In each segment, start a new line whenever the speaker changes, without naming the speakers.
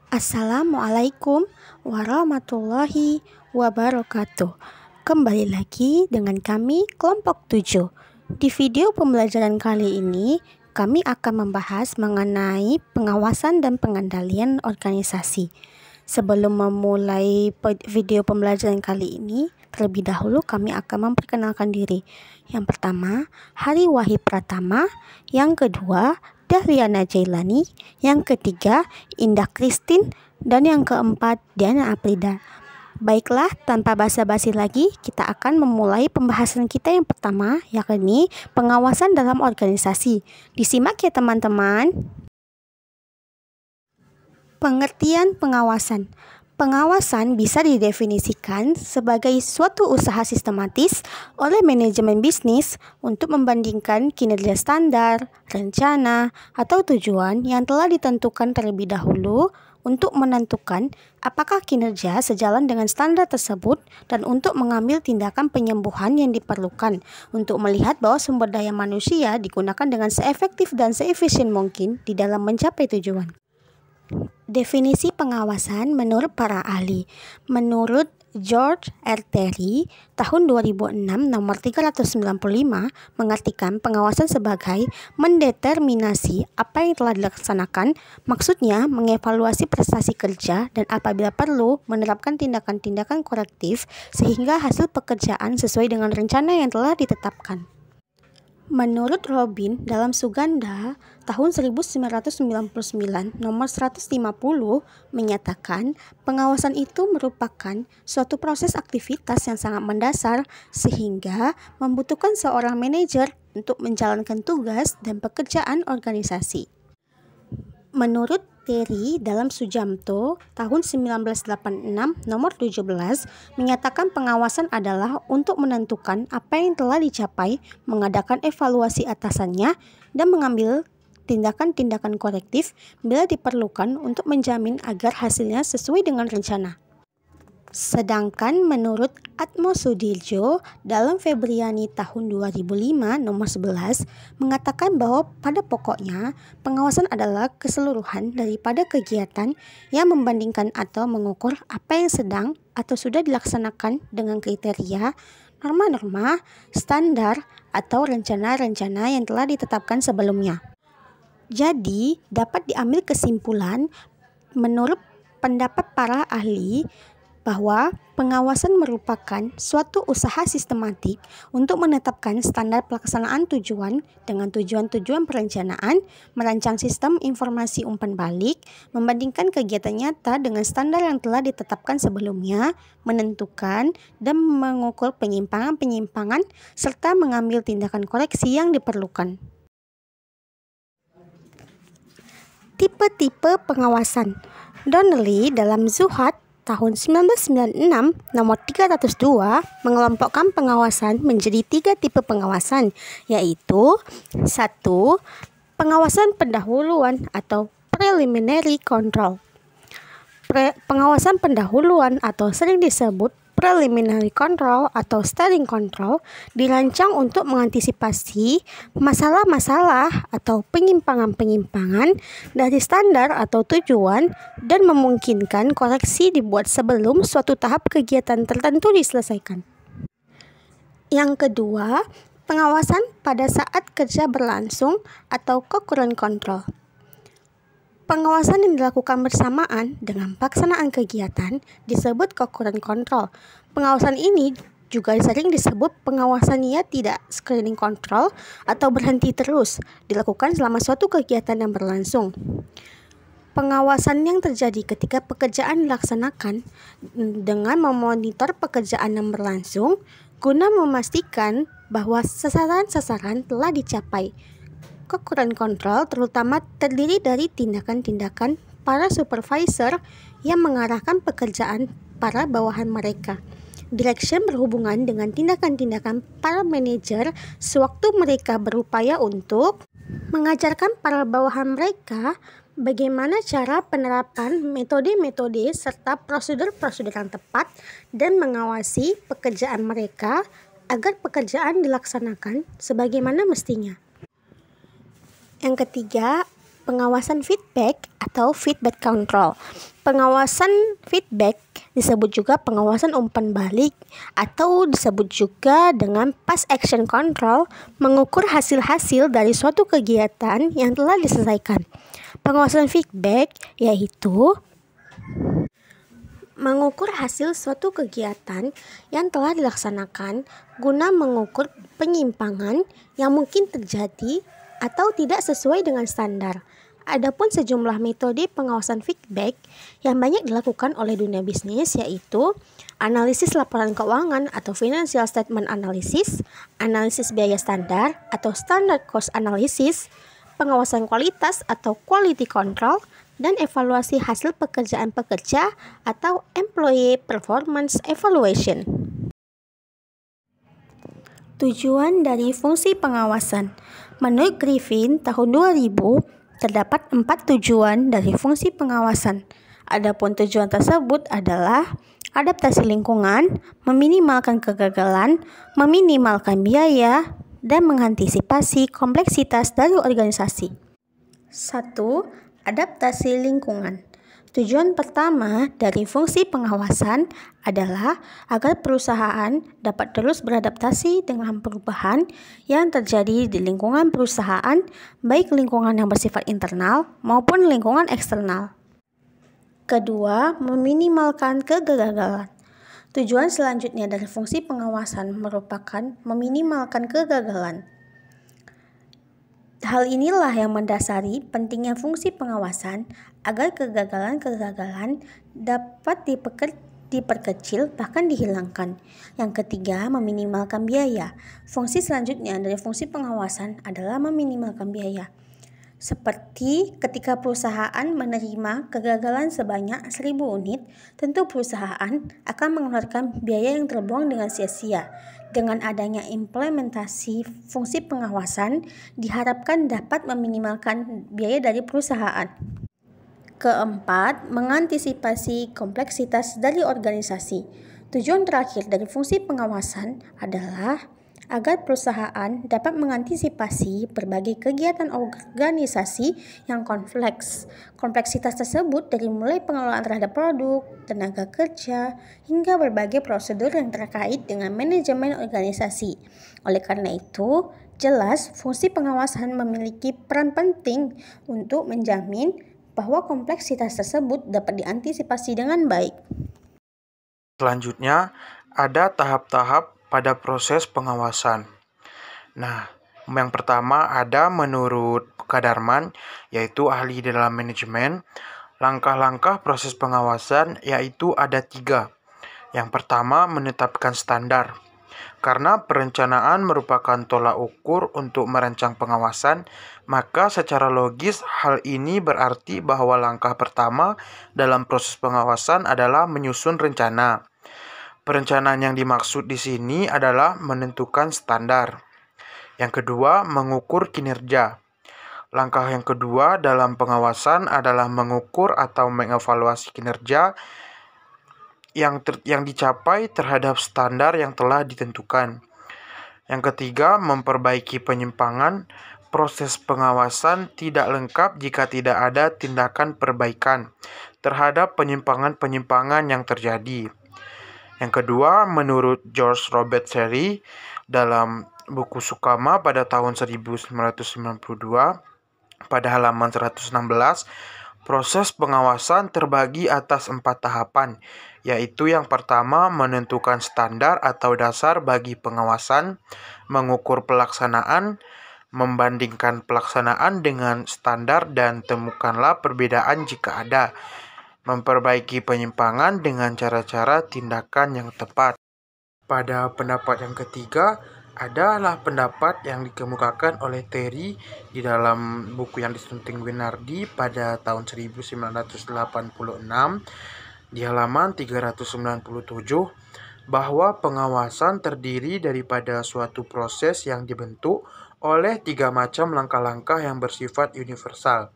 Assalamualaikum warahmatullahi wabarakatuh. Kembali lagi dengan kami kelompok 7. Di video pembelajaran kali ini, kami akan membahas mengenai pengawasan dan pengendalian organisasi. Sebelum memulai video pembelajaran kali ini, terlebih dahulu kami akan memperkenalkan diri. Yang pertama, Hari Wahid Pratama. Yang kedua, Dahliana Jailani. Yang ketiga, Indah Christine. Dan yang keempat, Diana Aprida. Baiklah, tanpa basa-basi lagi, kita akan memulai pembahasan kita yang pertama, yakni pengawasan dalam organisasi. Disimak ya teman-teman. Pengertian pengawasan. Pengawasan bisa didefinisikan sebagai suatu usaha sistematis oleh manajemen bisnis untuk membandingkan kinerja standar, rencana, atau tujuan yang telah ditentukan terlebih dahulu untuk menentukan apakah kinerja sejalan dengan standar tersebut dan untuk mengambil tindakan penyembuhan yang diperlukan untuk melihat bahwa sumber daya manusia digunakan dengan seefektif dan seefisien mungkin di dalam mencapai tujuan. Definisi pengawasan menurut para ahli. Menurut George R. Terry, tahun 2006 nomor 395 mengartikan pengawasan sebagai mendeterminasi apa yang telah dilaksanakan, maksudnya mengevaluasi prestasi kerja dan apabila perlu menerapkan tindakan-tindakan korektif sehingga hasil pekerjaan sesuai dengan rencana yang telah ditetapkan. Menurut Robin dalam Suganda tahun 1999 nomor 150 menyatakan pengawasan itu merupakan suatu proses aktivitas yang sangat mendasar sehingga membutuhkan seorang manajer untuk menjalankan tugas dan pekerjaan organisasi. Menurut Terry dalam Sujamto tahun 1986 nomor 17 menyatakan pengawasan adalah untuk menentukan apa yang telah dicapai, mengadakan evaluasi atasannya, dan mengambil tindakan-tindakan korektif bila diperlukan untuk menjamin agar hasilnya sesuai dengan rencana. Sedangkan menurut Atmo Sudirjo dalam Febriani tahun 2005 nomor 11 mengatakan bahwa pada pokoknya pengawasan adalah keseluruhan daripada kegiatan yang membandingkan atau mengukur apa yang sedang atau sudah dilaksanakan dengan kriteria, norma-norma, standar, atau rencana-rencana yang telah ditetapkan sebelumnya. Jadi, dapat diambil kesimpulan menurut pendapat para ahli bahwa pengawasan merupakan suatu usaha sistematik untuk menetapkan standar pelaksanaan tujuan dengan tujuan-tujuan perencanaan, merancang sistem informasi umpan balik, membandingkan kegiatan nyata dengan standar yang telah ditetapkan sebelumnya, menentukan dan mengukur penyimpangan-penyimpangan, serta mengambil tindakan koreksi yang diperlukan. Tipe-tipe pengawasan. Donnelly dalam Zuhad tahun 1996 nomor 302 mengelompokkan pengawasan menjadi 3 tipe pengawasan, yaitu 1. Pengawasan pendahuluan atau preliminary control. Pengawasan pendahuluan atau sering disebut preliminary control atau starting control dirancang untuk mengantisipasi masalah-masalah atau penyimpangan-penyimpangan dari standar atau tujuan dan memungkinkan koreksi dibuat sebelum suatu tahap kegiatan tertentu diselesaikan. Yang kedua, pengawasan pada saat kerja berlangsung atau co-current control. Pengawasan yang dilakukan bersamaan dengan pelaksanaan kegiatan disebut co-current control. Pengawasan ini juga sering disebut pengawasan yang tidak screening control atau berhenti terus, dilakukan selama suatu kegiatan yang berlangsung. Pengawasan yang terjadi ketika pekerjaan dilaksanakan dengan memonitor pekerjaan yang berlangsung guna memastikan bahwa sasaran-sasaran telah dicapai. Co-current control terutama terdiri dari tindakan-tindakan para supervisor yang mengarahkan pekerjaan para bawahan mereka. Direction berhubungan dengan tindakan-tindakan para manajer sewaktu mereka berupaya untuk mengajarkan para bawahan mereka bagaimana cara penerapan metode-metode serta prosedur-prosedur yang tepat dan mengawasi pekerjaan mereka agar pekerjaan dilaksanakan sebagaimana mestinya. Yang ketiga, pengawasan feedback atau feedback control. Pengawasan feedback disebut juga pengawasan umpan balik atau disebut juga dengan past action control, mengukur hasil-hasil dari suatu kegiatan yang telah diselesaikan. Pengawasan feedback yaitu mengukur hasil suatu kegiatan yang telah dilaksanakan guna mengukur penyimpangan yang mungkin terjadi atau tidak sesuai dengan standar. Adapun sejumlah metode pengawasan feedback yang banyak dilakukan oleh dunia bisnis yaitu analisis laporan keuangan atau financial statement analysis, analisis biaya standar atau standard cost analysis, pengawasan kualitas atau quality control, dan evaluasi hasil pekerjaan pekerja atau employee performance evaluation. Tujuan dari fungsi pengawasan. Menurut Griffin tahun 2000, terdapat 4 tujuan dari fungsi pengawasan. Adapun tujuan tersebut adalah adaptasi lingkungan, meminimalkan kegagalan, meminimalkan biaya, dan mengantisipasi kompleksitas dari organisasi. 1. Adaptasi lingkungan. Tujuan pertama dari fungsi pengawasan adalah agar perusahaan dapat terus beradaptasi dengan perubahan yang terjadi di lingkungan perusahaan, baik lingkungan yang bersifat internal maupun lingkungan eksternal. Kedua, meminimalkan kegagalan. Tujuan selanjutnya dari fungsi pengawasan merupakan meminimalkan kegagalan. Hal inilah yang mendasari pentingnya fungsi pengawasan agar kegagalan-kegagalan dapat diperkecil bahkan dihilangkan. Yang ketiga, meminimalkan biaya. Fungsi selanjutnya dari fungsi pengawasan adalah meminimalkan biaya. Seperti ketika perusahaan menerima kegagalan sebanyak 1.000 unit, tentu perusahaan akan mengeluarkan biaya yang terbuang dengan sia-sia. Dengan adanya implementasi fungsi pengawasan, diharapkan dapat meminimalkan biaya dari perusahaan. Keempat, mengantisipasi kompleksitas dari organisasi. Tujuan terakhir dari fungsi pengawasan adalah agar perusahaan dapat mengantisipasi berbagai kegiatan organisasi yang kompleks. Kompleksitas tersebut dari mulai pengelolaan terhadap produk, tenaga kerja, hingga berbagai prosedur yang terkait dengan manajemen organisasi. Oleh karena itu, jelas fungsi pengawasan memiliki peran penting untuk menjamin bahwa kompleksitas tersebut dapat diantisipasi dengan baik.
Selanjutnya, ada tahap-tahap pada proses pengawasan. Nah, yang pertama ada menurut Kadarman, yaitu ahli dalam manajemen, langkah-langkah proses pengawasan yaitu ada 3. Yang pertama, menetapkan standar. Karena perencanaan merupakan tolak ukur untuk merancang pengawasan, maka secara logis hal ini berarti bahwa langkah pertama dalam proses pengawasan adalah menyusun rencana. Perencanaan yang dimaksud di sini adalah menentukan standar. Yang kedua, mengukur kinerja. Langkah yang kedua dalam pengawasan adalah mengukur atau mengevaluasi kinerja yang dicapai terhadap standar yang telah ditentukan. Yang ketiga, memperbaiki penyimpangan. Proses pengawasan tidak lengkap jika tidak ada tindakan perbaikan terhadap penyimpangan-penyimpangan yang terjadi. Yang kedua, menurut George Robert Sherry dalam buku Sukama pada tahun 1992, pada halaman 116, proses pengawasan terbagi atas 4 tahapan, yaitu yang pertama menentukan standar atau dasar bagi pengawasan, mengukur pelaksanaan, membandingkan pelaksanaan dengan standar dan temukanlah perbedaan jika ada, memperbaiki penyimpangan dengan cara-cara tindakan yang tepat. Pada pendapat yang ketiga adalah pendapat yang dikemukakan oleh Terry di dalam buku yang disunting Winardi pada tahun 1986 di halaman 397, bahwa pengawasan terdiri daripada suatu proses yang dibentuk oleh 3 macam langkah-langkah yang bersifat universal,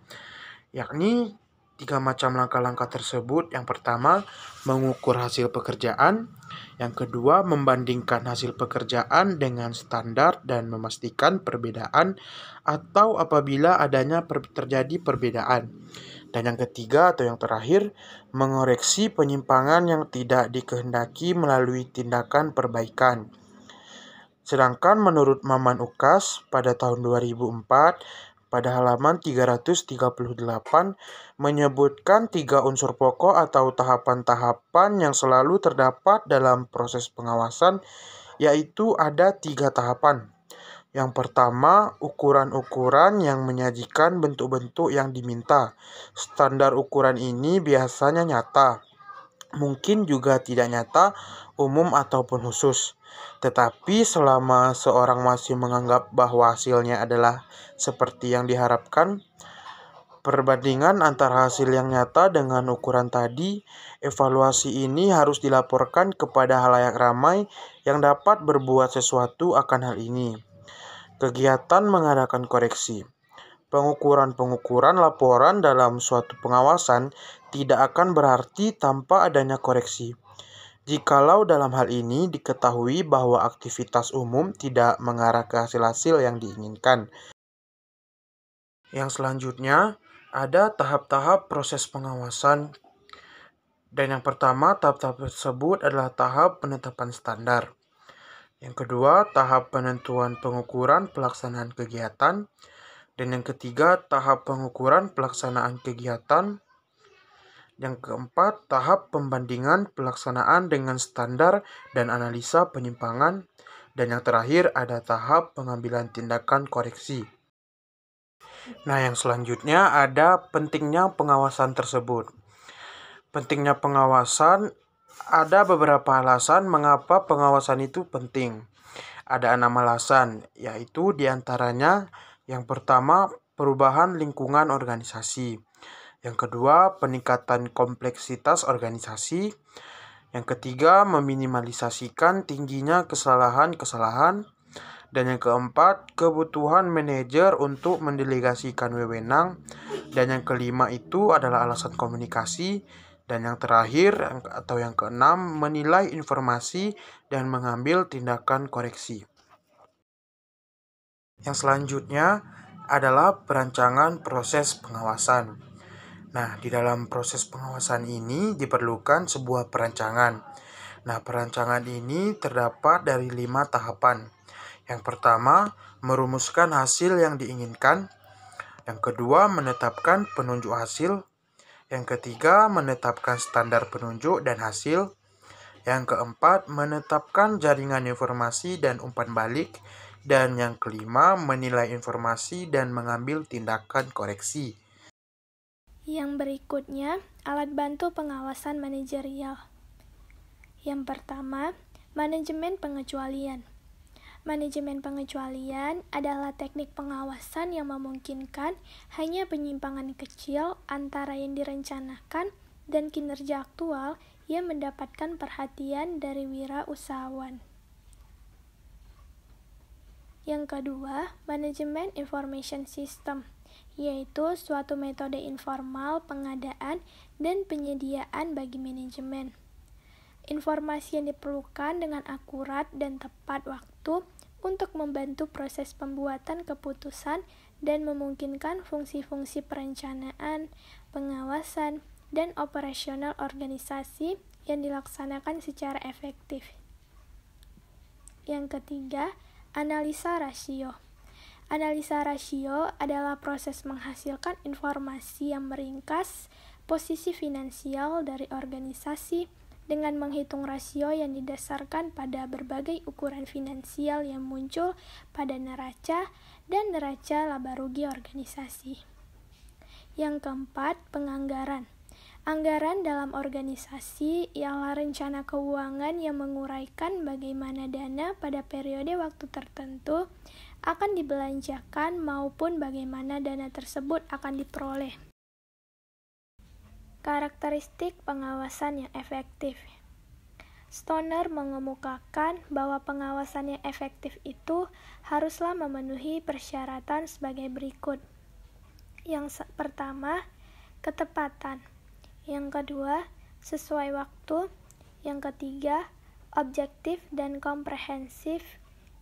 yakni Tiga macam langkah-langkah tersebut, yang pertama, mengukur hasil pekerjaan. Yang kedua, membandingkan hasil pekerjaan dengan standar dan memastikan perbedaan atau apabila adanya terjadi perbedaan. Dan yang ketiga atau yang terakhir, mengoreksi penyimpangan yang tidak dikehendaki melalui tindakan perbaikan. Sedangkan menurut Maman Ukas pada tahun 2004, pada halaman 338 menyebutkan 3 unsur pokok atau tahapan-tahapan yang selalu terdapat dalam proses pengawasan, yaitu ada 3 tahapan. Yang pertama, ukuran-ukuran yang menyajikan bentuk-bentuk yang diminta. Standar ukuran ini biasanya nyata, mungkin juga tidak nyata, umum ataupun khusus. Tetapi selama seorang masih menganggap bahwa hasilnya adalah seperti yang diharapkan, perbandingan antara hasil yang nyata dengan ukuran tadi, evaluasi ini harus dilaporkan kepada halayak ramai yang dapat berbuat sesuatu akan hal ini. Kegiatan mengadakan koreksi. Pengukuran-pengukuran laporan dalam suatu pengawasan tidak akan berarti tanpa adanya koreksi. Jikalau dalam hal ini diketahui bahwa aktivitas umum tidak mengarah ke hasil-hasil yang diinginkan. Yang selanjutnya, ada tahap-tahap proses pengawasan. Dan yang pertama, tahap-tahap tersebut adalah tahap penetapan standar. Yang kedua, tahap penentuan pengukuran pelaksanaan kegiatan. Dan yang ketiga, tahap pengukuran pelaksanaan kegiatan. Yang keempat, tahap pembandingan pelaksanaan dengan standar dan analisa penyimpangan. Dan yang terakhir ada tahap pengambilan tindakan koreksi. Nah, yang selanjutnya ada pentingnya pengawasan tersebut. Pentingnya pengawasan, ada beberapa alasan mengapa pengawasan itu penting. Ada 6 alasan, yaitu diantaranya yang pertama, perubahan lingkungan organisasi. Yang kedua, peningkatan kompleksitas organisasi. Yang ketiga, meminimalisasikan tingginya kesalahan-kesalahan. Dan yang keempat, kebutuhan manajer untuk mendelegasikan wewenang. Dan yang kelima itu adalah alasan komunikasi. Dan yang terakhir atau yang keenam, menilai informasi dan mengambil tindakan koreksi. Yang selanjutnya adalah perancangan proses pengawasan. Nah, di dalam proses pengawasan ini diperlukan sebuah perancangan. Nah, perancangan ini terdapat dari 5 tahapan. Yang pertama, merumuskan hasil yang diinginkan. Yang kedua, menetapkan penunjuk hasil. Yang ketiga, menetapkan standar penunjuk dan hasil. Yang keempat, menetapkan jaringan informasi dan umpan balik. Dan yang kelima, menilai informasi dan mengambil tindakan koreksi.
Yang berikutnya, alat bantu pengawasan manajerial. Yang pertama, manajemen pengecualian. Manajemen pengecualian adalah teknik pengawasan yang memungkinkan hanya penyimpangan kecil antara yang direncanakan dan kinerja aktual yang mendapatkan perhatian dari wirausahawan. Yang kedua, manajemen information system, yaitu suatu metode informal pengadaan dan penyediaan bagi manajemen. Informasi yang diperlukan dengan akurat dan tepat waktu untuk membantu proses pembuatan keputusan dan memungkinkan fungsi-fungsi perencanaan, pengawasan, dan operasional organisasi yang dilaksanakan secara efektif. Yang ketiga, analisa rasio. Analisa rasio adalah proses menghasilkan informasi yang meringkas posisi finansial dari organisasi dengan menghitung rasio yang didasarkan pada berbagai ukuran finansial yang muncul pada neraca dan neraca laba rugi organisasi. Yang keempat, penganggaran. Anggaran dalam organisasi ialah rencana keuangan yang menguraikan bagaimana dana pada periode waktu tertentu akan dibelanjakan maupun bagaimana dana tersebut akan diperoleh. Karakteristik pengawasan yang efektif. Stoner mengemukakan bahwa pengawasan yang efektif itu haruslah memenuhi persyaratan sebagai berikut. Yang pertama, ketepatan. Yang kedua, sesuai waktu. Yang ketiga, objektif dan komprehensif.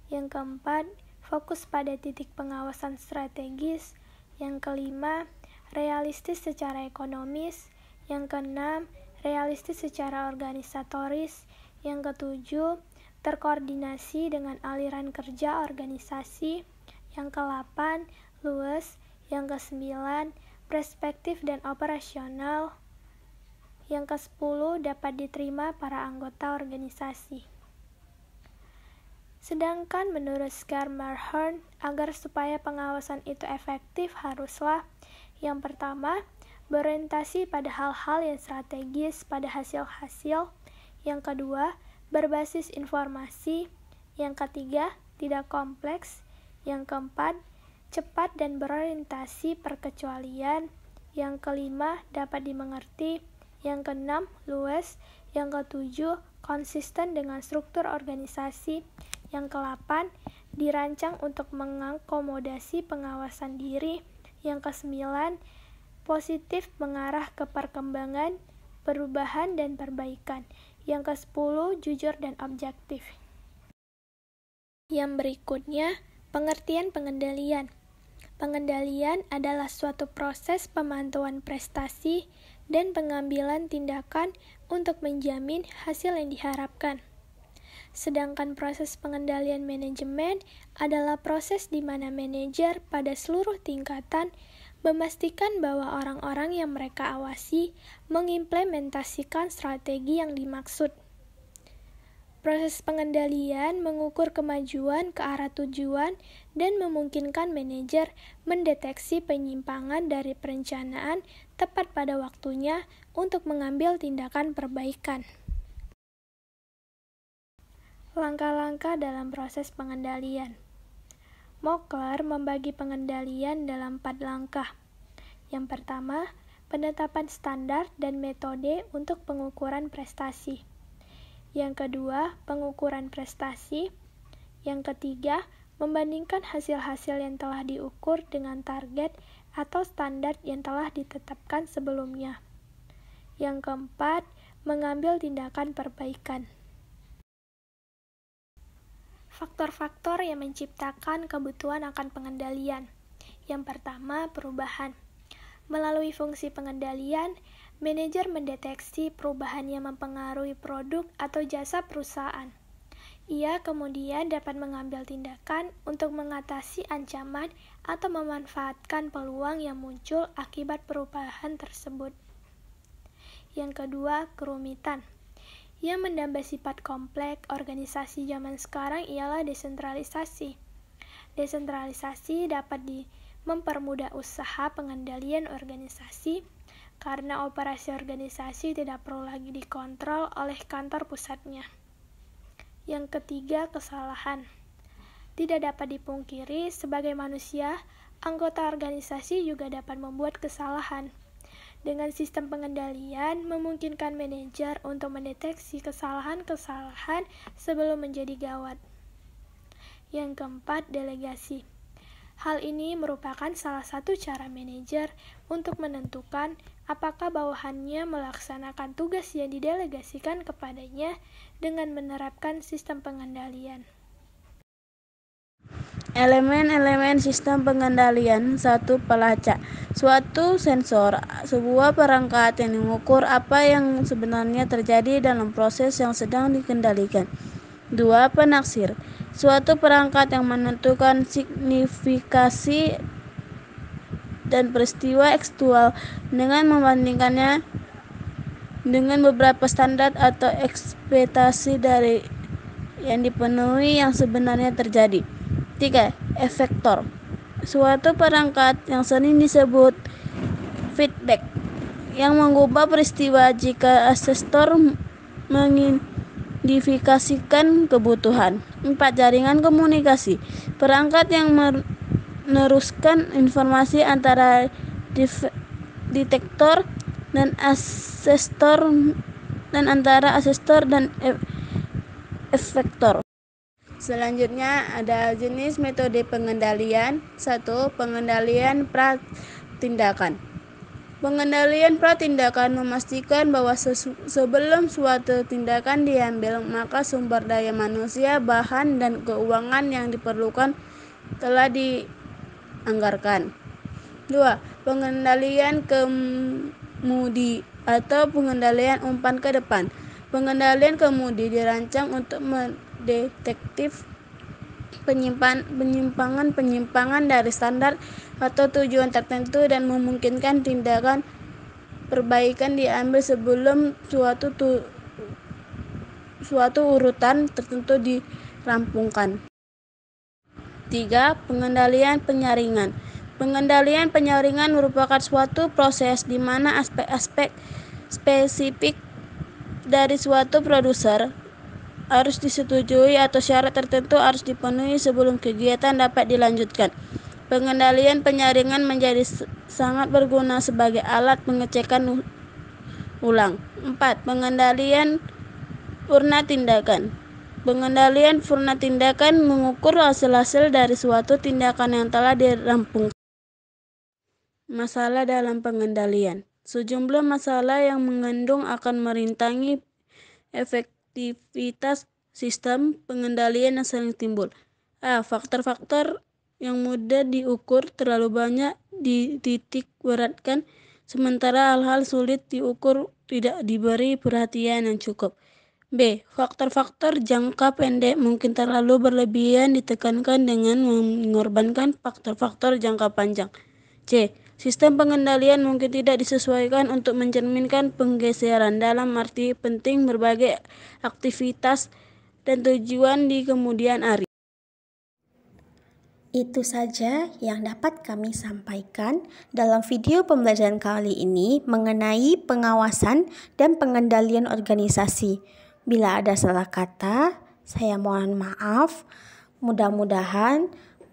Yang keempat, fokus pada titik pengawasan strategis. Yang kelima, realistis secara ekonomis. Yang keenam, realistis secara organisatoris. Yang ketujuh, terkoordinasi dengan aliran kerja organisasi. Yang ke-8, luas. Yang ke-9, perspektif dan operasional. Yang ke-10, dapat diterima para anggota organisasi. Sedangkan menurut Schermerhorn, agar supaya pengawasan itu efektif haruslah yang pertama, berorientasi pada hal-hal yang strategis pada hasil-hasil. Yang kedua, berbasis informasi. Yang ketiga, tidak kompleks. Yang keempat, cepat dan berorientasi perkecualian. Yang kelima, dapat dimengerti. Yang keenam, luas. Yang ketujuh, konsisten dengan struktur organisasi. Yang ke-8, dirancang untuk mengakomodasi pengawasan diri. Yang ke-9, positif mengarah ke perkembangan, perubahan, dan perbaikan. Yang ke-10, jujur dan objektif. Yang berikutnya, pengertian pengendalian. Pengendalian adalah suatu proses pemantauan prestasi dan pengambilan tindakan untuk menjamin hasil yang diharapkan. Sedangkan proses pengendalian manajemen adalah proses di mana manajer pada seluruh tingkatan memastikan bahwa orang-orang yang mereka awasi mengimplementasikan strategi yang dimaksud. Proses pengendalian mengukur kemajuan ke arah tujuan dan memungkinkan manajer mendeteksi penyimpangan dari perencanaan tepat pada waktunya untuk mengambil tindakan perbaikan. Langkah-langkah dalam proses pengendalian. Mokler membagi pengendalian dalam 4 langkah. Yang pertama, penetapan standar dan metode untuk pengukuran prestasi. Yang kedua, pengukuran prestasi. Yang ketiga, membandingkan hasil-hasil yang telah diukur dengan target atau standar yang telah ditetapkan sebelumnya. Yang keempat, mengambil tindakan perbaikan. Faktor-faktor yang menciptakan kebutuhan akan pengendalian. Yang pertama, perubahan. Melalui fungsi pengendalian, manajer mendeteksi perubahan yang mempengaruhi produk atau jasa perusahaan. Ia kemudian dapat mengambil tindakan untuk mengatasi ancaman atau memanfaatkan peluang yang muncul akibat perubahan tersebut. Yang kedua, kerumitan. Yang menambah sifat kompleks organisasi zaman sekarang ialah desentralisasi. Desentralisasi dapat mempermudah usaha pengendalian organisasi karena operasi organisasi tidak perlu lagi dikontrol oleh kantor pusatnya. Yang ketiga, kesalahan. Tidak dapat dipungkiri, sebagai manusia, anggota organisasi juga dapat membuat kesalahan. Dengan sistem pengendalian, memungkinkan manajer untuk mendeteksi kesalahan-kesalahan sebelum menjadi gawat. Yang keempat, delegasi. Hal ini merupakan salah satu cara manajer untuk menentukan apakah bawahannya melaksanakan tugas yang didelegasikan kepadanya dengan menerapkan sistem pengendalian.
Elemen-elemen sistem pengendalian. 1. Pelacak. Suatu sensor, sebuah perangkat yang mengukur apa yang sebenarnya terjadi dalam proses yang sedang dikendalikan. 2. Penaksir. Suatu perangkat yang menentukan signifikasi dan peristiwa aktual dengan membandingkannya dengan beberapa standar atau ekspektasi dari yang dipenuhi yang sebenarnya terjadi. 3. Efektor. Suatu perangkat yang sering disebut feedback yang mengubah peristiwa jika asesor mengidentifikasikan kebutuhan. 4. Jaringan komunikasi. Perangkat yang meneruskan informasi antara detektor dan asesor dan antara asesor dan efektor. Selanjutnya ada jenis metode pengendalian. 1. Pengendalian pratindakan. Pengendalian pratindakan memastikan bahwa sebelum suatu tindakan diambil, maka sumber daya manusia, bahan, dan keuangan yang diperlukan telah dianggarkan. 2. Pengendalian kemudi atau pengendalian umpan ke depan. Pengendalian kemudi dirancang untuk mendetektif penyimpangan dari standar atau tujuan tertentu dan memungkinkan tindakan perbaikan diambil sebelum suatu urutan tertentu dirampungkan. 3. Pengendalian penyaringan. Pengendalian penyaringan merupakan suatu proses di mana aspek-aspek spesifik dari suatu produser harus disetujui atau syarat tertentu harus dipenuhi sebelum kegiatan dapat dilanjutkan. Pengendalian penyaringan menjadi sangat berguna sebagai alat pengecekan ulang. 4. Pengendalian purna tindakan. Pengendalian purna tindakan mengukur hasil-hasil dari suatu tindakan yang telah dirampungkan. Masalah dalam pengendalian. Sejumlah masalah yang mengandung akan merintangi efektivitas sistem pengendalian yang sering timbul. A. Faktor-faktor yang mudah diukur terlalu banyak dititik beratkan, sementara hal-hal sulit diukur tidak diberi perhatian yang cukup. B. Faktor-faktor jangka pendek mungkin terlalu berlebihan ditekankan dengan mengorbankan faktor-faktor jangka panjang. C. Sistem pengendalian mungkin tidak disesuaikan untuk mencerminkan penggeseran dalam arti penting berbagai aktivitas dan tujuan di kemudian hari.
Itu saja yang dapat kami sampaikan dalam video pembelajaran kali ini mengenai pengawasan dan pengendalian organisasi. Bila ada salah kata, saya mohon maaf. Mudah-mudahan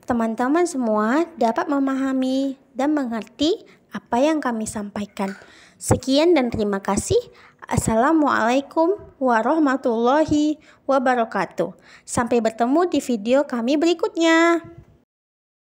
teman-teman semua dapat memahami dan mengerti apa yang kami sampaikan. Sekian dan terima kasih. Assalamualaikum warahmatullahi wabarakatuh. Sampai bertemu di video kami berikutnya.